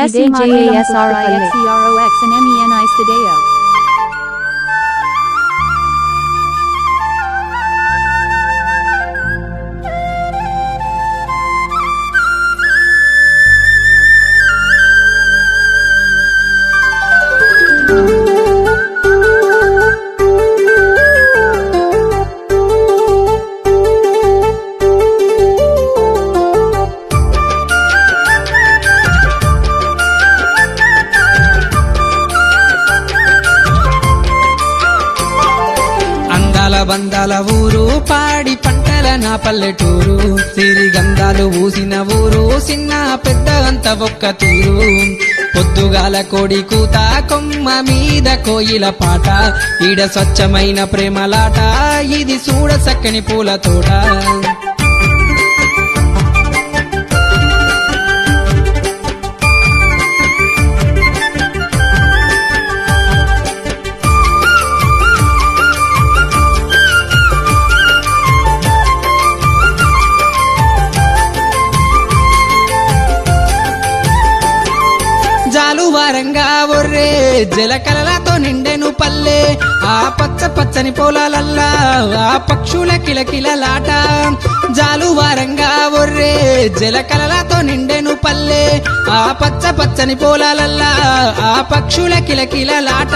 SEJASRIXEROX and MENI Stadeo. Bandala ఊరు పాడి పంటల నా పల్లెటూరు సిరిగంధాలు ఊసిన ఊరు చిన్న పెద్ద అంత ఒక్క తీరు పొద్దుగాల కోడి కూత కొమ్మ మీద కోయిల పాట ఈడ స్వచ్ఛమైన ప్రేమలాట ఇది చూడ చక్కని పూల తోట జాలువారంగా ఒర్రే జలకలలతో నిండెను పల్లె ఆ పచ్చ పచ్చని పొలాలల్లా ఆ పక్షుల కిలకిలలాట జాలువారంగా ఒర్రే జలకలలతో నిండెను పల్లె ఆ పచ్చ పచ్చని పొలాలల్లా ఆ పక్షుల కిలకిలలాట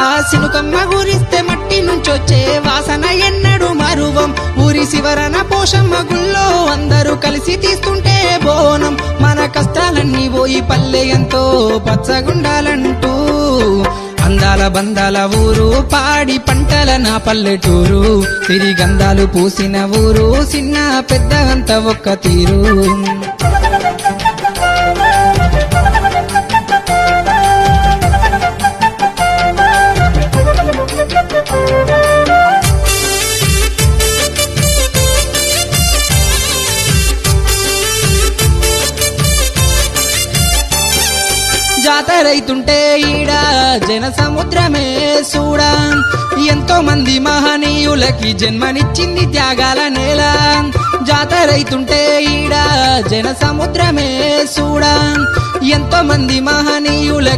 ఆ సినుకమ్మ ఊరిస్తే మట్టి నుంచొచ్చే వాసన ఎన్నడు మరువం ఊరి శివరన పోషమ్మ గుళ్ళో అందరూ కలిసి తీస్తుంటే బోనం మన కష్టాలన్నీ పోయి పల్లె ఎంతో పచ్చగుండాలంటూ అందాల బందాల ఊరు పాడి పంటల నా పల్లెటూరు సిరిగంధాలు పూసిన ఊరు చిన్న పెద్ద అంత ఒక్క తీరు జాతరైతుంటే ఈడ జన సముద్రమే చూడా ఎంతో మంది మహనీయులకి జన్మనిచ్చింది త్యాగాల నేల జాతరైతుంటే ఈడ జన సముద్రమే చూడా ఎంతో మంది మహనీయులకి